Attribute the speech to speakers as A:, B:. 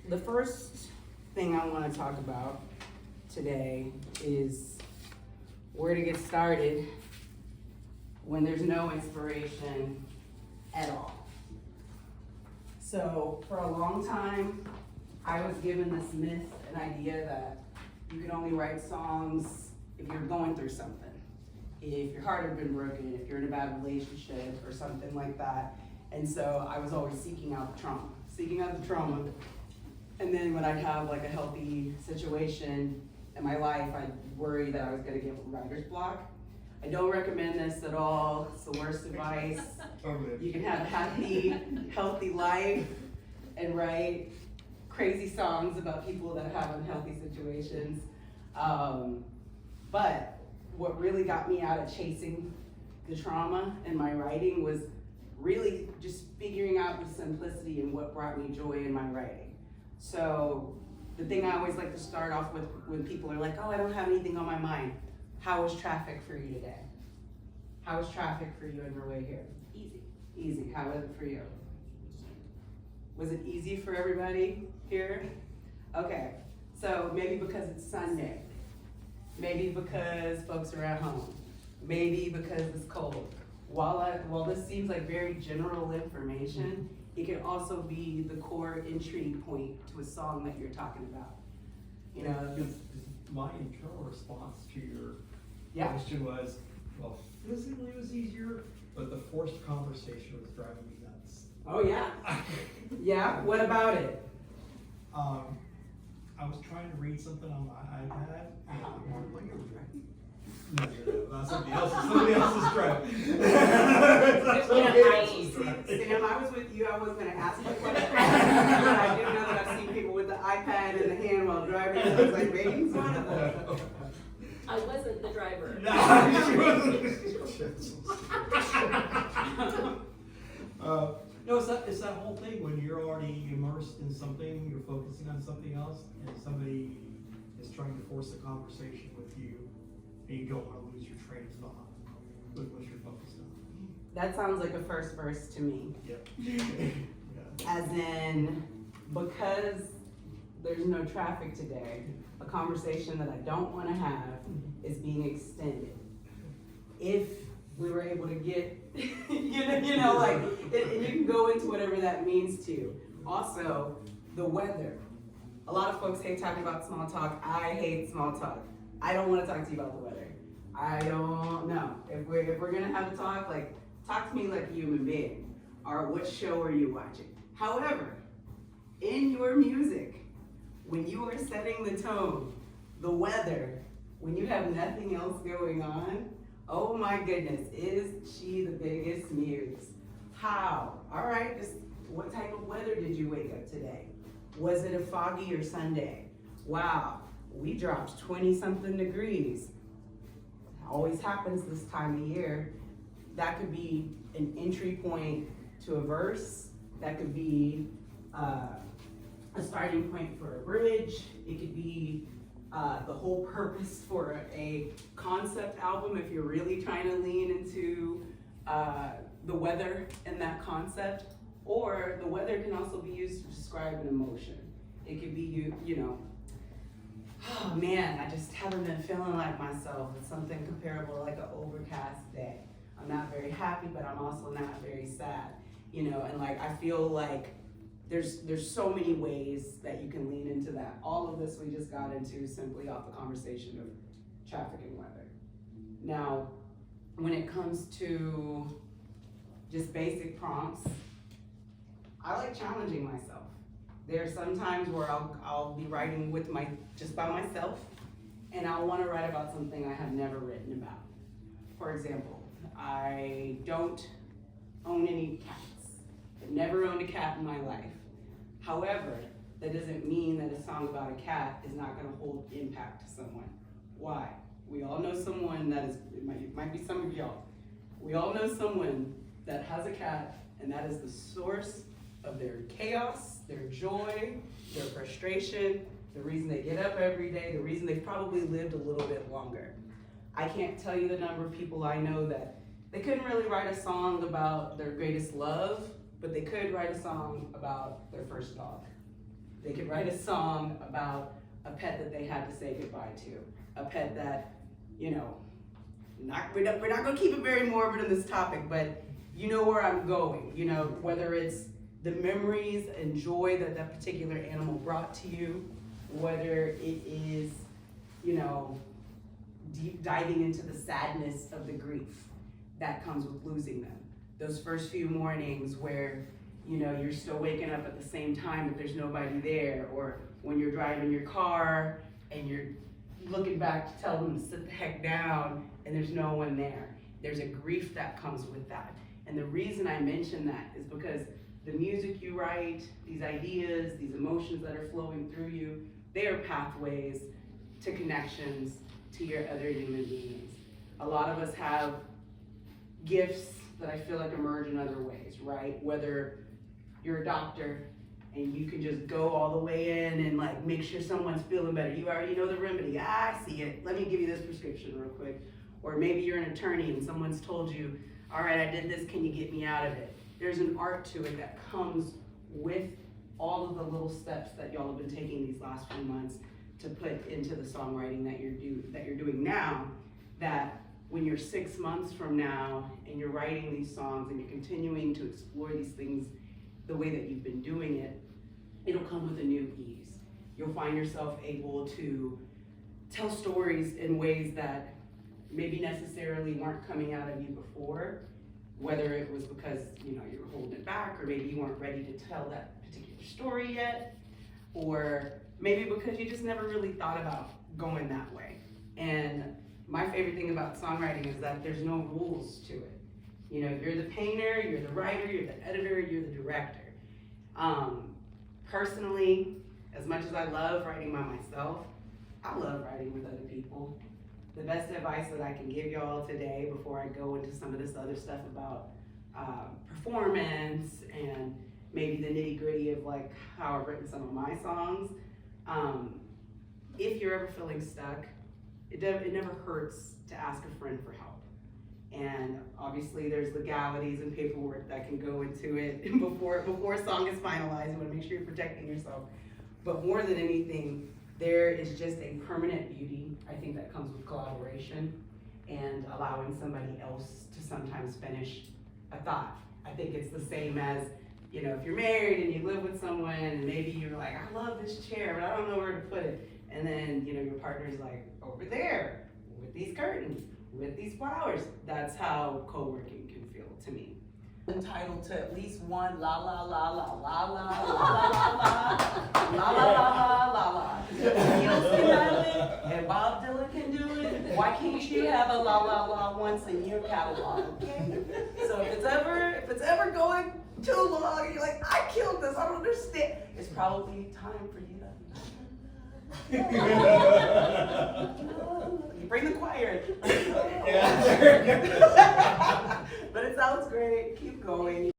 A: the first thing I want to talk about today is where to get started when there's no inspiration at all. So for a long time, I was given this myth, an idea that you can only write songs if you're going through something. If your heart had been broken, if you're in a bad relationship or something like that. And so I was always seeking out the trauma. And then when I'd have like a healthy situation in my life, I'd worry that I was gonna get writer's block. I don't recommend this at all. It's the worst advice. You can have a happy, healthy life and write crazy songs about people that have unhealthy situations. But what really got me out of chasing the trauma in my writing was really just figuring out the simplicity and what brought me joy in my writing. So the thing I always like to start off with when people are like, oh, I don't have anything on my mind. How was traffic for you today? How was traffic for you on your way here? Easy. How was it for you? Was it easy for everybody here? Okay, so maybe because it's Sunday. Maybe because folks are at home. Maybe because it's cold. While this seems like very general information, it can also be the core intrigue point to a song that you're talking about. You know,
B: my internal response to your
A: question
B: was, well, physically it was easier, but the forced conversation was driving me nuts.
A: Oh yeah? Yeah, what about it?
B: I was trying to read something on my iPad. No, that's somebody else's drive.
A: Sam, I was with you, I wasn't gonna ask that question, but I do know that I've seen people with the iPad in the hand while driving, so I was like, maybe it's one of them.
C: I wasn't the driver.
B: No, she wasn't. No, it's that whole thing when you're already immersed in something, you're focusing on something else, and somebody is trying to force a conversation with you, and you don't want to lose your train of thought with what you're focused on.
A: That sounds like a first verse to me.
B: Yep.
A: As in, because there's no traffic today, a conversation that I don't want to have is being extended. If we were able to get, you know, like, and you can go into whatever that means to you. Also, the weather. A lot of folks hate talking about small talk. I hate small talk. I don't want to talk to you about the weather. I don't know. If we're gonna have a talk, like, talk to me like a human being. Or what show are you watching? However, in your music, when you are setting the tone, the weather, when you have nothing else going on, oh my goodness, is she the biggest muse? How? All right, just what type of weather did you wake up today? Was it a foggy or Sunday? Wow, we dropped 20-something degrees. Always happens this time of year. That could be an entry point to a verse. That could be a starting point for a bridge. It could be the whole purpose for a concept album if you're really trying to lean into the weather and that concept. Or the weather can also be used to describe an emotion. It could be, you know, oh man, I just haven't been feeling like myself. It's something comparable like an overcast day. I'm not very happy, but I'm also not very sad. You know, and like I feel like there's so many ways that you can lean into that. All of this we just got into simply off the conversation of traffic and weather. Now, when it comes to just basic prompts, I like challenging myself. There are some times where I'll be writing just by myself, and I'll want to write about something I have never written about. For example, I don't own any cats. I've never owned a cat in my life. However, that doesn't mean that a song about a cat is not going to hold impact to someone. Why? We all know someone that is, it might be some of y'all, we all know someone that has a cat, and that is the source of their chaos, their joy, their frustration, the reason they get up every day, the reason they've probably lived a little bit longer. I can't tell you the number of people I know that they couldn't really write a song about their greatest love, but they could write a song about their first dog. They could write a song about a pet that they had to say goodbye to, a pet that, you know, we're not gonna keep it very morbid in this topic, but you know where I'm going, you know, whether it's the memories and joy that that particular animal brought to you, whether it is, you know, deep diving into the sadness of the grief that comes with losing them. Those first few mornings where, you know, you're still waking up at the same time but there's nobody there, or when you're driving your car and you're looking back to tell them to sit the heck down and there's no one there. There's a grief that comes with that. And the reason I mention that is because the music you write, these ideas, these emotions that are flowing through you, they are pathways to connections to your other human beings. A lot of us have gifts that I feel like emerge in other ways, right? Whether you're a doctor and you can just go all the way in and like make sure someone's feeling better. You already know the remedy. I see it. Let me give you this prescription real quick. Or maybe you're an attorney and someone's told you, all right, I did this, can you get me out of it? There's an art to it that comes with all of the little steps that y'all have been taking these last few months to put into the songwriting that you're doing now, that when you're 6 months from now and you're writing these songs and you're continuing to explore these things the way that you've been doing it, it'll come with a new ease. You'll find yourself able to tell stories in ways that maybe necessarily weren't coming out of you before, whether it was because, you know, you were holding it back, or maybe you weren't ready to tell that particular story yet, or maybe because you just never really thought about going that way. And my favorite thing about songwriting is that there's no rules to it. You know, you're the painter, you're the writer, you're the editor, you're the director. Personally, as much as I love writing by myself, I love writing with other people. The best advice that I can give y'all today before I go into some of this other stuff about performance and maybe the nitty gritty of like how I've written some of my songs, if you're ever feeling stuck, it never hurts to ask a friend for help. And obviously there's legalities and paperwork that can go into it before a song is finalized. You want to make sure you're protecting yourself. But more than anything, there is just a permanent beauty, I think, that comes with collaboration and allowing somebody else to sometimes finish a thought. I think it's the same as, you know, if you're married and you live with someone and maybe you're like, I love this chair, but I don't know where to put it. And then, you know, your partner's like, over there, with these curtains, with these flowers. That's how co-working can feel to me. Entitled to at least one la la la la la la la la la la la la la la. Beatles can do it, and Bob Dylan can do it. Why can't you have a la la la once in your catalog? Okay. So if it's ever going too long, and you're like, I killed this, I don't understand. It's probably time for you to. You bring the choir. But it sounds great. Keep going.